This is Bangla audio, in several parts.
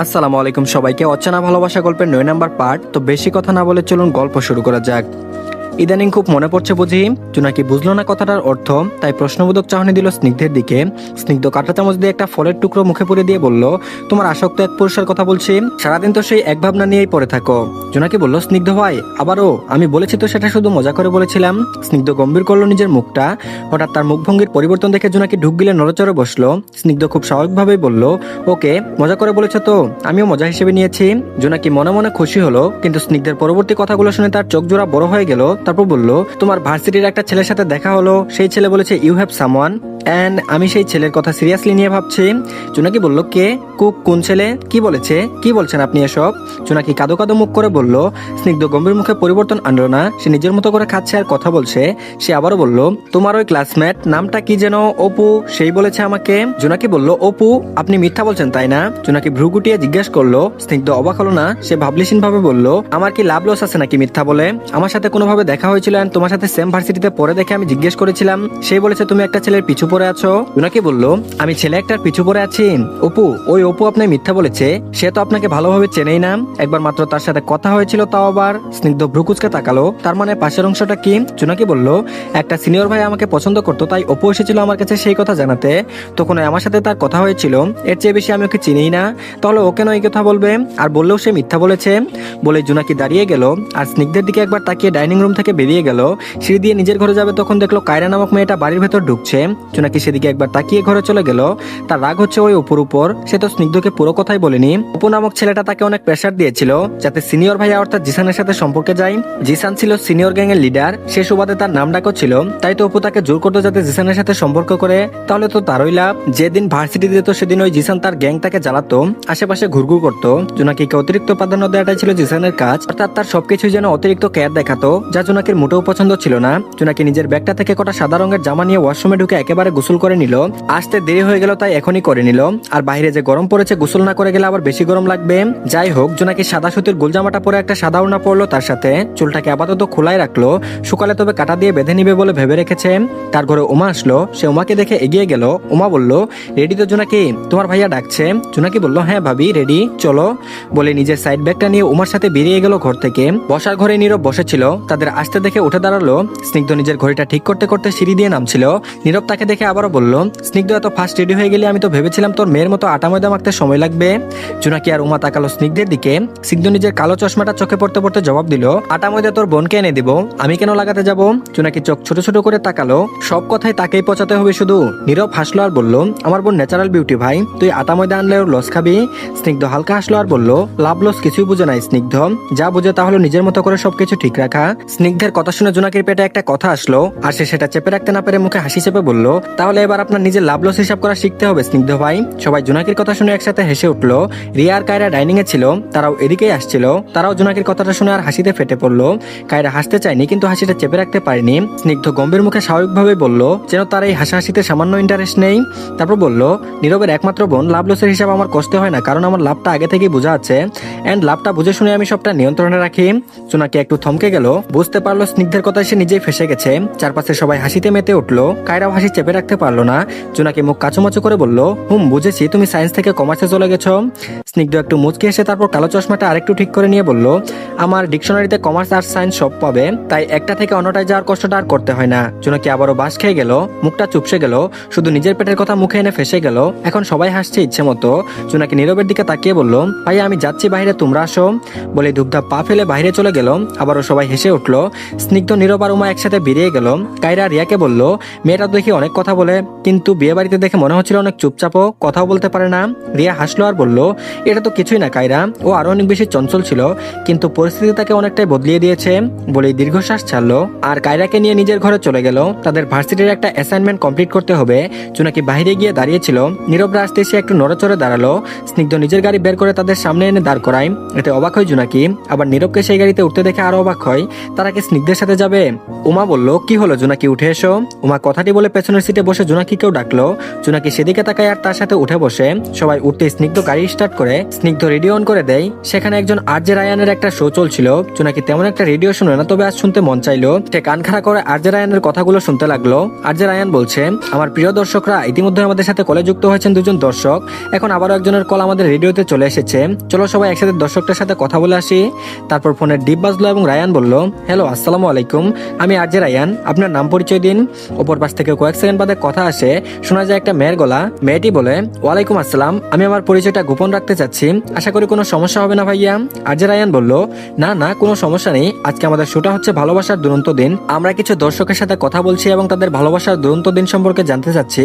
আসসালামু আলাইকুম সবাইকে। অচেনা ভালোবাসা গল্পের 9 নাম্বার পার্ট। তো বেশি কথা না বলে চলুন গল্প শুরু করা যাক। ইদানিং খুব মনে পড়ছে বুঝি। জোনাকি বুঝলো না কথাটার অর্থ, তাই প্রশ্নবোধক চাহনি দিল স্নিগ্ধের দিকে। স্নিগ্ধ কাঁটা চামচ দিয়ে একটা ফলের টুকরো মুখে পুরে দিয়ে বলল, তোমার আসক্ত এক পুরুষের কথা বলছি, সারাদিন তো সেই এক ভাবনা নিয়েই পড়ে থাকো। জোনাকি বলল, স্নিগ্ধ ভাই আবারও? আমি বলেছি তো সেটা শুধু মজা করে বলেছিলাম। স্নিগ্ধ গম্ভীর করলো নিজের মুখটা। হঠাৎ তার মুখভঙ্গির পরিবর্তন দেখে জোনাকি ঢুক গিলে নড়চড়ে বসলো। স্নিগ্ধ খুব স্বাভাবিকভাবেই বলল, ওকে, মজা করে বলেছ তো, আমিও মজা হিসেবে নিয়েছি। জোনাকি মনে মনে খুশি হলো, কিন্তু স্নিগ্ধের পরবর্তী কথাগুলো শুনে তার চোখ জোড়া বড় হয়ে গেল। তারপর বলল, তোমার ভার্সিটির একটা ছেলের সাথে দেখা হলো, সেই ছেলে বলেছে ইউ হ্যাভ সামওয়ান, এন্ড আমি সেই ছেলের কথা সিরিয়াসলি নিয়ে ভাবছি। জোনাকি বলল, কে? কোন ছেলে? কি বলেছে? কি বলছেন আপনি এসব? জোনাকি কাদো কাদো মুখ করে বলল। স্নিগ্ধ গম্ভীর মুখে পরিবর্তন আনলো না, সে নিজের মতো করে খাচ্ছে আর কথা বলছে। সে আবারও বলল, তোমার ওই ক্লাসমেট নামটা কি যেন? অপু, সেই বলেছে আমাকে। জোনাকি বলল, অপু? আপনি মিথ্যা বলছেন তাই না? জোনাকি ভ্রু গুটিয়ে জিজ্ঞেস করলো। স্নিগ্ধ অবাক হলো না, সে ভাবলিসীন ভাবে বলল, আমার কি লাভ লস আছে নাকি মিথ্যা বলে? আমার সাথে কোনোভাবে দেখা হয়েছিল, and তোমার সাথে সেম ভার্সিটিতে পড়ে দেখে আমি জিজ্ঞেস করেছিলাম, সেই বলেছে তুমি একটা ছেলের পিছু পড়ে আছো। জোনাকি বলল, আমি ছেলে একটার পিছু পড়ে আছি? অপু, ওই অপু আপনি মিথ্যা বলেছে, সে তো আপনাকে ভালোভাবে চেনেই না, একবার মাত্র তার সাথে কথা হয়েছিল, তাও আবার। স্নিগ্ধ ভ্রুকুচকে তাকালো, তার মানে পাশের অংশটা কি? জোনাকি বলল, একটা সিনিয়র ভাই আমাকে পছন্দ করতো, তাই অপু এসেছিল আমার কাছে সেই কথা জানাতে। তখন আমার সাথে তার কথা হয়েছিল, এর চেয়ে বেশি আমি ওকে চিনিই না, তাহলে ও কেন এই কথা বলবে? আর বললেও সে মিথ্যা বলেছে। বলে জোনাকি দাঁড়িয়ে গেল আর স্নিগ্ধের দিকে একবার তাকিয়ে ডাইনিং রুম থেকে বেরিয়ে গেল। সিঁড়ি দিয়ে নিজের ঘরে যাবে, তখন দেখলো কায়রা নামক মেয়েটা বাড়ির ভেতর ঢুকছে। জোনাকি সেদিকে একবার তাকিয়ে ঘরে চলে গেল। তার রাগ হচ্ছে ওই অপুর উপর, সে তো স্নিগ্ধকে পুরো কথাই বলেনি। অপু নামক ছেলেটা তাকে অনেক প্রেসার দিয়েছিল যাতে সিনিয়র ভাইয়া অর্থাৎ জিসানের সাথে সম্পর্কে যায়। জিসান ছিল সিনিয়র গ্যাং এর লিডার, সে সুবাদে তার নাম ডাকও ছিল, তাই তো অপু তাকে জোর করতো যাতে জিসানের সাথে সম্পর্ক করে। তাহলে তো তারই লাভ। যেদিন ভার্সিটি দিত সেদিন ওই জিসান তার গ্যাং তাকে জ্বালাতো, আশেপাশে ঘুরঘুর করতো। জোনাকিকে অতিরিক্ত প্রাধান্য দেওয়াটাই ছিল জিসানের কাজ, অর্থাৎ তার সবকিছু যেন অতিরিক্ত কেয়ার দেখাতো, যা জোনাকির মোটেও পছন্দ ছিল না। জোনাকি নিজের ব্যাগটা থেকে কটা সাদা রঙের জামা নিয়ে ওয়াশরুমে ঢুকে একেবারে গোসল করে নিল। আসতে দেরি হয়ে গেল, তাই এখনই করে নিল। আর বাইরে যে গরম পড়েছে, গোসল না করে গেলে আবার বেশি গরম লাগবে। যাই হোক, জোনাকি সাদা সুতির গোল জামাটা পরে একটা সাদা ওড়না পরলো, তার সাথে চুলটাকে আপাতত খোলাই রাখলো, শুকালে তবে কাটা দিয়ে বেঁধে নিবে বলে ভেবে রেখেছে। তার ঘরে উমা আসলো, সে উমাকে দেখে এগিয়ে গেল। উমা বলল, রেডি তো জোনাকি? তোমার ভাইয়া ডাকছে। জোনাকি বলল, হ্যাঁ ভাবি রেডি, চলো। বলে নিজের সাইড ব্যাগটা নিয়ে উমার সাথে বেরিয়ে গেল ঘর থেকে। বসার ঘরে নীরব বসেছিল, তাদের আসতে দেখে উঠে দাঁড়ালো। স্নিগ্ধ নিজের ঘড়িটা ঠিক করতে করতে সিঁড়ি দিয়ে নামছিল। নীরব তাকে দেখে আবারও বলল, স্নিগ্ধ এত ফাস্ট রেডি হয়ে গেলে? আমি তো ভেবেছিলাম তোর মেয়ের মতো আটা ময়দা মাখতে সময় লাগবে। জোনাকি আর উমা তাকালো স্নিগ্ধের দিকে। স্নিগ্ধ নিজের কালো চশমাটা চোখে পড়তে পড়তে জবাব দিল, আটা ময়দা তোর বোনকে এনে দিব, আমি কেন লাগাতে যাব? জোনাকি চোখ ছোট ছোট করে তাকালো, সব কথাই তাকেই পচাতে হবে শুধু। নীরব হাসলো আর বলল, আমার বোন ন্যাচারাল বিউটি ভাই, তুই আটা ময়দা আনলে ওর লস খাবি? স্নিগ্ধ হালকা হাসলো আর বলল, লাভ লস কিছুই বুঝে নাই স্নিগ্ধ, যা বুঝে তাহলে নিজের মতো করে সবকিছু ঠিক রাখা। স্নিগ্ধের কথা শুনে জোনাকির পেটে একটা কথা আসলো, আর সে সেটা চেপে রাখতে না পেরে মুখে হাসি চেপে বলল, তাহলে এবার আপনার নিজের লাভ লস হিসাব করা শিখতে হবে স্নিগ্ধ ভাই। সবাই জোনাকির কথা শুনে একসাথে হেসে উঠলো। রিয়া আর কায়রা ডাইনিং এ ছিল, তারাও এদিকেই আসছিল। তারাও জোনাকির কথাটা শুনে আর হাসিতে ফেটে পড়লো। কায়রা হাসতে চায়নি, কিন্তু হাসিটা চেপে রাখতে পারেনি। স্নিগ্ধ গম্ভীর মুখে স্বাভাবিকভাবে বলল, যেন তার এই হাসাহাসিতে সামান্য ইন্টারেস্ট নেই। তারপর বলল, নীরবের একমাত্র বোন, লাভ লসের হিসাব আমার কষ্ট হয় না, কারণ আমার লাভটা আগে থেকেই বোঝা আছে, এন্ড লাভটা বুঝে শুনে আমি সবটা নিয়ন্ত্রণে রাখি। জোনাকি একটু থমকে গেল, বুঝতে পারলো স্নিগ্ধের কথায় সে নিজেই ফেসে গেছে। চারপাশে সবাই হাসিতে মেতে উঠলো। কায়রাও হাসি চেপে রাখতে পারলো না। জোনাকি মুখ কাচুমাচু করে বলল, বুঝেছি, তুমি সায়েন্স থেকে কমার্সে চলে গেছো। স্নিগ্ধ একটু মুচকি এসে তারপর কালো চশমাটা আরেকটু ঠিক করে নিয়ে বলল, আমার ডিকশনারিতে কমার্স আর সায়েন্স সব পাবে, তাই একটা থেকে অন্যটায় যাওয়ার কষ্টটা আর করতে হয় না। জোনাকি আবারও বাস খেয়ে গেল, মুখটা চুপসে গেল, শুধু নিজের পেটের কথা মুখে এনে ফেসে গেল। এখন সবাই হাসছে ইচ্ছে মতো। জোনাকি নীরবের দিকে তাকিয়ে বলল, ভাইয়া আমি যাচ্ছি বাইরে, তোমরা আসো। বলে ধুপধাপ পা ফেলে বাইরে চলে গেল। আবারও সবাই হেসে উঠলো। স্নিগ্ধ, নীরব আর উমা একসাথে বেরিয়ে গেল। কায়রা রিয়াকে বলল, মেয়েটা দেখি অনেক কথা বলে, কিন্তু বিয়ে বাড়িতে দেখে মনে হচ্ছিল অনেক চুপচাপও, কথাও বলতে পারে না। রিয়া হাসলো আর বলল, এটা তো কিছুই না কায়রা, ও আরো অনেক বেশি চঞ্চল ছিল, কিন্তু পরিস্থিতি তাকে অনেকটাই বদলিয়ে দিয়েছে। বলেই দীর্ঘশ্বাস ছাড়লো আর কায়রাকে নিয়ে নিজের ঘরে চলে গেল। তাদের ভার্সিটির একটা অ্যাসাইনমেন্ট কমপ্লিট করতে হবে। জোনাকি বাইরে গিয়ে দাঁড়িয়েছিল। নীরবরা আসতে এসে একটু নড়েচড়ে দাঁড়ালো। স্নিগ্ধ নিজের গাড়ি বের করে তাদের সামনে এনে দাঁড় করায়। এতে অবাক হয় জোনাকি, আবার নীরবকে সেই গাড়িতে উঠতে দেখে আরো অবাক হয়। তারা কি স্নিগ্ধের সাথে যাবে? উমা বলল, কি হলো জোনাকি, উঠে এসো। উমা কথাটি বলে পেছনের সিটে বসে জোনাকিকেও ডাকলো। জোনাকি সেদিকে তাকায় আর তার সাথে উঠে বসে। সবাই উঠতে স্নিগ্ধ গাড়ি স্টার্ট করে। স্নিগ্ধ রেডিও অন করে দেয়। সেখানে একজন আরজে রায়ানের একটা শো চলছিল। জোনাকি তেমন একটা রেডিও শুনে না, তবে আজ শুনতে মন চাইলো। সে কান খাড়া করে আরজে রায়ানের কথাগুলো শুনতে লাগলো। আরজে রায়ান বলছে, আমার প্রিয় দর্শকরা, ইতিমধ্যে আমাদের সাথে কলে যুক্ত হয়েছেন দুজন দর্শক। এখন আবারও একজনের কল আমাদের রেডিওতে চলে এসেছে। চলো সবাই একসাথে দর্শকটার সাথে কথা বলে আসি। তারপর ফোনের ডিপ বাজলো এবং রায়ান বলল, হ্যালো, আসসালামু আলাইকুম, আমি আরজে রায়ান, আপনার নাম পরিচয় দিন। অপর পাশ থেকে কয়েক সেকেন্ড বাদে কথা আসে। শোনা যায় একটা মেয়ের গলা। মেয়েটি বলে, ওয়ালাইকুম আসসালাম, আমি আমার পরিচয়টা গোপন রাখতে চাচ্ছি, আশা করি কোনো সমস্যা হবে না ভাইয়া। আরজে রায়ান বলল, না না, কোনো সমস্যা নেই, আজকে আমাদের শোটা হচ্ছে ভালোবাসার দুরন্ত দিন। আমরা কিছু দর্শকের সাথে কথা বলছি এবং তাদের ভালোবাসার দুরন্ত দিন সম্পর্কে জানতে চাচ্ছি।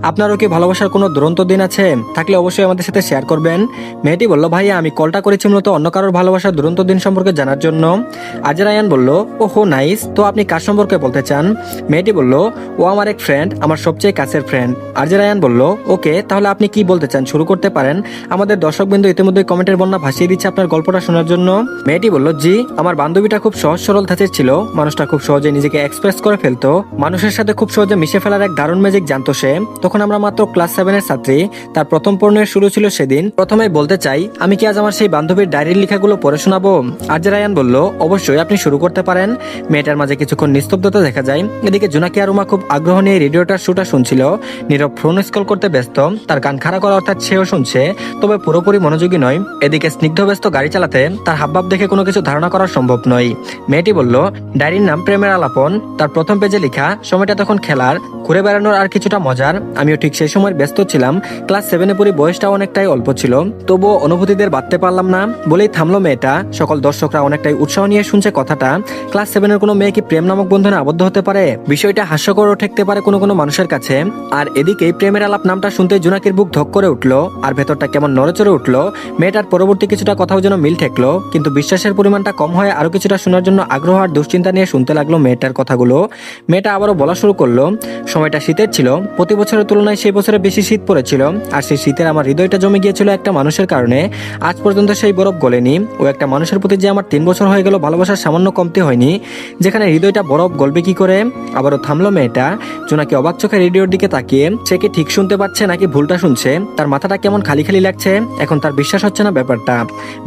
আপনারও কি ভালোবাসার কোনো দুরন্ত দিন আছে? থাকলে অবশ্যই আমাদের সাথে শেয়ার করবেন। মেয়েটি বলল, ভাইয়া আমি কলটা করেছি মূলত অন্য কারোর ভালোবাসার দুরন্ত দিন সম্পর্কে জানার জন্য। আরজে রায়ান বলল, ওহো নাইস, তো আপনি কার সম্পর্কে বলতে চান? মেয়েটি বলল, ও আমার এক ফ্রেন্ড, আমার সবচেয়ে কাছের ফ্রেন্ড। আরজে রায়ান বলল, ওকে, তাহলে আপনি কি বলতে চান, শুরু করতে পারেন। আমাদের দর্শকবৃন্দ ইতিমধ্যে কমেন্টের বন্যা ভাসিয়ে দিচ্ছে আপনার গল্পটা শোনার জন্য। মেয়েটি বলল, জি, আমার বান্ধবীটা খুব সহজ সরল ধাঁচের ছিল, মানুষটা খুব সহজে নিজেকে এক্সপ্রেস করে ফেলতো, মানুষের সাথে খুব সহজে মিশে ফেলার এক দারুণ ম্যাজিক জানতো সে। তখন আমরা মাত্র ক্লাস 7-এর ছাত্রী। তার প্রথম পর্ণের শুরু ছিল সেদিন। প্রথমে বলতে চাই, আমি কি আজ আমার সেই বান্ধবীর ডায়েরির লেখাগুলো পড়ে শোনাবো? আরজে রায়ান বলল, অবশ্যই, আপনি শুরু করতে পারেন। মেয়েটার মাঝে কিছুক্ষণ নিস্তব্ধতা দেখা যায়। এদিকে জোনাকি আর উমা খুব আগ্রহ নিয়ে রেডিওটার শোটা শুনছিল। নীরব ফোন স্কল করতে ব্যস্ত, তার কান খাড়া করা, অর্থাৎ সেও শুনছে, তবে পুরোপুরি মনোযোগী নয়। এদিকে স্নিগ্ধ ব্যস্ত গাড়ি চালাতে, তার হাবভাব দেখে কোনো কিছু ধারণা করা সম্ভব নয়। মেয়েটি বলল, ডায়েরির নাম প্রেমের আলাপন, তার প্রথম পেজে লেখা, সময়টা তখন খেলার, ঘুরে বেড়ানোর আর কিছুটা মজার। আমিও ঠিক সেই সময় ব্যস্ত ছিলাম। ক্লাস 7-এ পড়ি, বয়সটা অনেকটাই অল্প ছিল, তবুও অনুভূতিদের বাঁধতে পারলাম না। বলেই থামলো মেয়েটা। সকল দর্শকরা অনেকটাই উৎসাহ নিয়ে শুনছে কথাটা। ক্লাস 7-এর কোনো মেয়ে কি প্রেম নামক বন্ধনে আবদ্ধ হতে পারে? বিষয়টা হাস্যকর ঠেকতে পারে কোনো কোনো মানুষের কাছে। আর এদিকে প্রেমের আলাপ নামটা শুনতে জোনাকির বুক ধক করে উঠলো, আর ভেতরটা কেমন নড়েচড়ে উঠলো। মেয়েটার পরবর্তী কিছুটা কথাও যেন মিল ঠেকলো, কিন্তু বিশ্বাসের পরিমাণটা কম হয়ে আরো কিছুটা শোনার জন্য আগ্রহ আর দুশ্চিন্তা নিয়ে শুনতে লাগলো মেয়েটার কথাগুলো। মেয়েটা আবারও বলা শুরু করলো, সময়টা শীতের ছিল, প্রতি বছরের তুলনায় সেই বছরে বেশি শীত পড়েছিল, আর সেই শীতের আমার হৃদয়টা জমে গিয়েছিল একটা মানুষের কারণে। আজ পর্যন্ত সেই বরফ গলেনি। ও একটা মানুষের প্রতি যে আমার 3 বছর হয়ে গেল ভালোবাসার সামান্য কমতি হয়নি, যেখানে হৃদয়টা বরফ গলবে কি করে? আবারও থামলো মেয়েটা। জোনাকি অবাক চোখে রেডিওর দিকে তাকিয়ে, সে কি ঠিক শুনতে পাচ্ছে নাকি ভুলটা শুনছে? তার মাথাটা কেমন খালি খালি লাগছে, এখন তার বিশ্বাস হচ্ছে না ব্যাপারটা।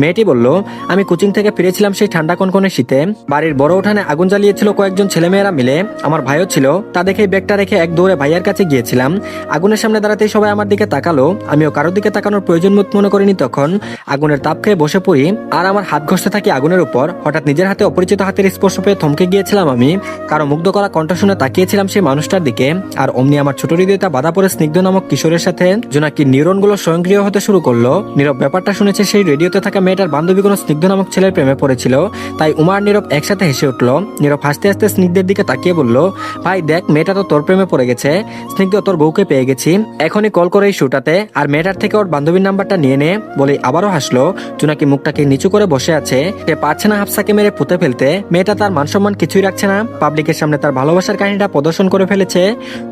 মেয়েটি বলল, আমি কোচিং থেকে ফিরেছিলাম সেই ঠান্ডা কনকনে শীতে। বাড়ির বড় উঠানে আগুন জ্বালিয়েছিল কয়েকজন ছেলেমেয়েরা মিলে, আমার ভাইও ছিল। তা দেখে ব্যাগটা রেখে এক দৌড়ে ভাইয়ার কাছে গিয়েছিলাম। আগুনের সামনে দাঁড়াতেই সবাই আমার দিকে তাকালো। আমিও কারোর দিকে তাকানোর প্রয়োজন মনে করিনি তখন। আগুনের তাপ খেয়ে বসে পড়ি, আর আমার হাত ঘষতে থাকি আগুনের উপর। হঠাৎ নিজের হাতে অপরিচিত হাতের স্পর্শ পেয়ে থমকে গিয়েছিলাম আমি। কারো মুগ্ধ করা কণ্ঠ শুনে তাকিয়েছিলাম সেই মানুষটার দিকে, আর অমনি আমার ছোট হৃদয়টা বাধা পড়ে স্নিগ্ধ নামক কিশোরের সাথে। জোনাকির নিউরনগুলো স্বয়ংক্রিয় হতে শুরু করলো। নীরব ব্যাপারটা শুনেছে সেই রেডিওতে থাকা মেয়েটার বান্ধবী কোনো স্নিগ্ধ নামক ছেলের প্রেমে পড়েছিল। তাই উমার নীরব একসাথে হেসে উঠলো। নীরব হাসতে হাসতে স্নিগ্ধের দিকে তাকিয়ে বলল, ভাই দেখ, মেয়েটা তো তোর প্রেমে পড়ে গেছে। স্নিগ্ধ, তোর বউকে পেয়ে গেছি, এখনই কল করে এই শুটাতে, আর মেয়েটার থেকে ওর বান্ধবীর নাম্বারটা নিয়ে নে। বলে আবারও হাসলো। জোনাকি মুখটাকে নিচু করে বসে আছে। সে পারছে না হাফসাকে মেরে পুঁতে ফেলতে। মেয়েটা তার মান সম্মান কিছুই রাখছে না, পাবলিকের সামনে তার ভালোবাসার কাহিনীটা প্রদর্শন করে ফেলেছে।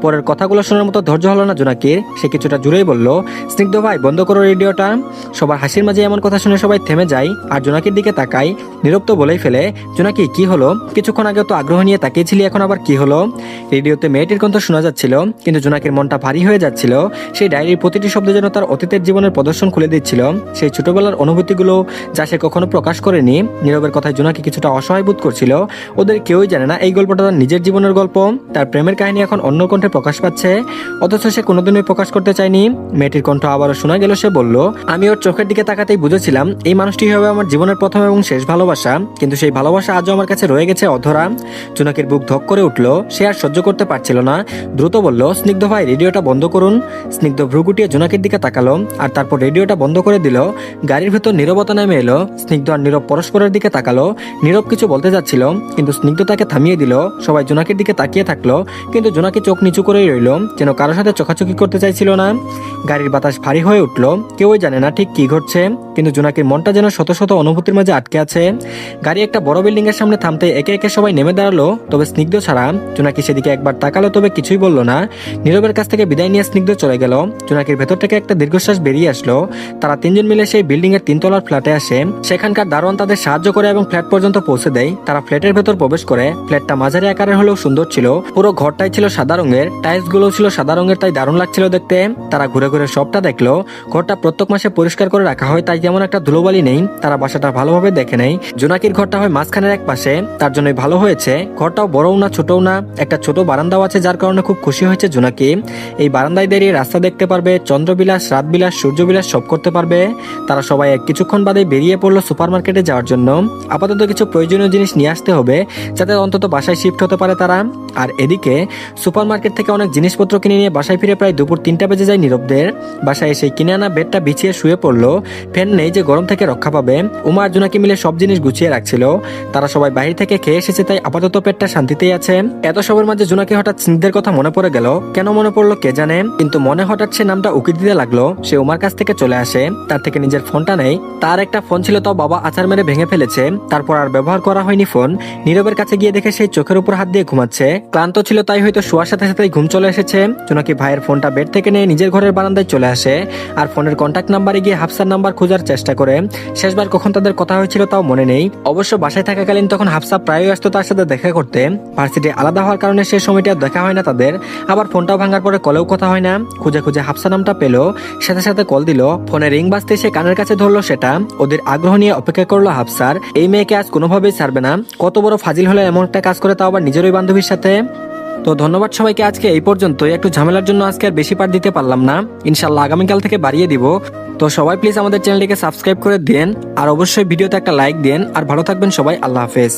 পরের কথাগুলো শোনার মতো ধৈর্য হলো না জোনাকির। সে কিছুটা জুড়েই বলল, স্নিগ্ধ ভাই বন্ধ করো রেডিওটা। সবার হাসির মাঝে এমন কথা শুনে সবাই থেমে যায়, আর জোনাকির দিকে তাকায়। নীরব তো বলেই ফেলে, জোনাকি কি হলো? কিছুক্ষণ আগে তো আগ্রহ নিয়ে তাকিয়েছিলি, এখন আবার কি হলো? রেডিওতে মেয়েটির কণ্ঠ শোনা যাচ্ছিল, কিন্তু জোনাকির মনটা ভারী হয়ে যাচ্ছিল। সেই ডায়েরির প্রতিটি শব্দ যেন তার অতীতের জীবনের প্রদর্শন খুলে দিচ্ছিল, সেই ছোটবেলার অনুভূতিগুলো যা সে কখনো প্রকাশ করেনি। নীরবের কথায় জোনাকি কিছুটা অসহায় বোধ করছিল। ওদের কেউই জানে না এই গল্পটা তার নিজের জীবনের গল্প। তার প্রেমের কাহিনী এখন অন্য কণ্ঠে প্রকাশ পাচ্ছে, অথচ সে কোনোদিনই প্রকাশ করতে চায়নি। মেয়েটির কণ্ঠ আবারও শোনা গেল। সে বলল, আমি ওর চোখের দিকে তাকাতেই বুঝেছিলাম এই মানুষটি হবে আমার জীবনের প্রথম এবং শেষ ভালোবাসা, কিন্তু সেই ভালোবাসা আজও আমার কাছে রয়ে গেছে অধরা। জোনাকির বুক ধক করে উঠলো। সে আর সহ্য করতে পারছিল না, দ্রুত বলল, স্নিগ্ধ ভাই রেডিওটা বন্ধ করুন। স্নিগ্ধ ভ্রু গুটিয়ে জোনাকির দিকে তাকালো, আর তারপর রেডিওটা বন্ধ করে দিল। গাড়ির ভেতর নীরবতা নেমে এলো। স্নিগ্ধ আর নীরব পরস্পরের দিকে তাকালো। নীরব কিছু বলতে যাচ্ছিল, কিন্তু স্নিগ্ধ তাকে থামিয়ে দিল। সবাই জোনাকির দিকে তাকিয়ে থাকলো, কিন্তু জোনাকি চোখ নিচু করেই রইল, যেন কারোর সাথে চোখাচোখি করতে চাইছিল না। গাড়ির বাতাস ভারী হয়ে উঠলো। কেউই জানে না ঠিক কি ঘটছে। কিন্তু জোনাকির মনটা যেন শত শত অনুভূতির মাঝে আটকে আছে। গাড়ি একটা বড় বিল্ডিং এর সামনে থামতে একে একে সবাই নেমে দাঁড়ালো, তবে স্নিগ্ধ ছাড়া। জোনাকি সেদিকে একবার তাকালো, তবে কিছুই বলল না। নীরবের কাছ থেকে বিদায় নিয়ে স্নিগ্ধ চলে গেল। জোনাকির ভেতর থেকে একটা দীর্ঘশ্বাস বেরিয়ে আসলো। তারা তিনজন মিলে সেই বিল্ডিং এর 3 তলার ফ্ল্যাটে আসে। সেখানকার দারোয়ান তাদের সাহায্য করে এবং ফ্ল্যাট পর্যন্ত পৌঁছে দেয়। তারা ফ্ল্যাটের ভেতর প্রবেশ করে। ফ্ল্যাটটা মাঝারি আকারের হলেও সুন্দর ছিল। পুরো ঘরটাই ছিল সাদা রঙের, টাইলস গুলো ছিল সাদা রঙের, তাই দারুণ লাগছিল দেখতে। তারা ঘুরে ঘুরে সবটা দেখলো। ঘরটা প্রত্যেক মাসে পরিষ্কার করে রাখা হয়, তাই যেমন একটা ধুলোবালি নেই। তারা বাসাটা ভালোভাবে দেখে নেয়। জোনাকির ঘরটা হয় মাঝখানের এক পাশে, তার জন্যই ভালো হয়েছে। ঘরটাও বড়ও না ছোটও না, একটা ছোট বারান্দাও আছে, যার কারণে খুব খুশি হয়েছে জোনাকি। এই বারান্দায় দাঁড়িয়ে রাস্তা দেখতে পারবে, চন্দ্রবিলাস, রাতবিলাস, সূর্যবিলাস সব করতে পারবে। তারা সবাই কিছুক্ষণ বাদে বেরিয়ে পড়লো সুপার মার্কেটে যাওয়ার জন্য। আপাতত কিছু প্রয়োজনীয় জিনিস নিয়ে আসতে হবে, যাতে অন্তত বাসায় শিফট হতে পারে তারা। আর এদিকে সুপার মার্কেট থেকে অনেক জিনিসপত্র কিনে নিয়ে বাসায় ফিরে প্রায় দুপুর 3টা বেজে যায় নীরবদের। বাসায় এসে কিনে আনা বেডটা বিছিয়ে শুয়ে পড়লো। ফ্যান নেই যে গরম থেকে রক্ষা পাবে। উমা আর জোনাকি মিলে সব জিনিস গুছিয়ে রাখছিল। তারা সবাই বাইরে থেকে খেয়ে এসেছে, তাই আপাতত পেটটা শান্তিতেই আছে। এত সবের মাঝে জোনাকি হঠাৎ স্নিগ্ধের কথা মনে পড়ে গেল। কেন মনে পড়লো কে জানে, কিন্তু মনে হঠাৎ সে নামটা উকি দিতে লাগলো। সে উমার কাছ থেকে চলে আসে, তার থেকে নিজের ফোনটা নেই। তার একটা ফোন ছিল, তাও বাবা আচার মেরে ভেঙে ফেলেছে। তারপর আর ব্যবহার করা হয়নি ফোন। নীরবের কাছে গিয়ে দেখে সেই চোখের উপর হাত দিয়ে ঘুমাচ্ছে। ক্লান্ত ছিল, তাই হয়তো শোয়ার সাথে সাথেই ঘুম চলে এসেছে। জোনাকি ভাইয়ের ফোনটা বেড থেকে নিয়ে নিজের ঘরের বারান্দায় চলে আসে আর ফোনের কন্ট্যাক্ট নাম্বারে গিয়ে হাফসার নাম্বার খোঁজার চেষ্টা করে। শেষবার কখন তাদের কথা হয়েছিল তাও মনে নেই। অবশ্য বাসায় থাকাকালীন তখন হাফসা প্রায়ই আসতো তার সাথে দেখা করতে। ভার্সিটি আলাদা হওয়ার কারণে সে সময়টা দেখা হয় না তাদের। আবার ফোনটাও ভাঙার পরে কলেও কথা হয় না। খুঁজে খুঁজে হাফসা নামটা পেলো, সাথে সাথে কল দিল। ফোনে রিং বাজতে সে কানের কাছে ধরলো সেটা। ওদের আগ্রহ নিয়ে অপেক্ষা করলো হাফসার। এই মেয়েকে আজ কোনোভাবেই ছাড়বে না। কত বড় ফাজিল হলে এমন একটা কাজ করে, তাও আবার নিজেরই বান্ধবীর সাথে। তো ধন্যবাদ সবাইকে, আজকে এই পর্যন্তই। একটু ঝামেলার জন্য আজকে আর বেশি পার্ট দিতে পারলাম না, ইনশাল্লাহ আগামীকাল থেকে বাড়িয়ে দিব। তো সবাই প্লিজ আমাদের চ্যানেলটিকে সাবস্ক্রাইব করে দেন, আর অবশ্যই ভিডিওতে একটা লাইক দেন। আর ভালো থাকবেন সবাই, আল্লাহ হাফেজ।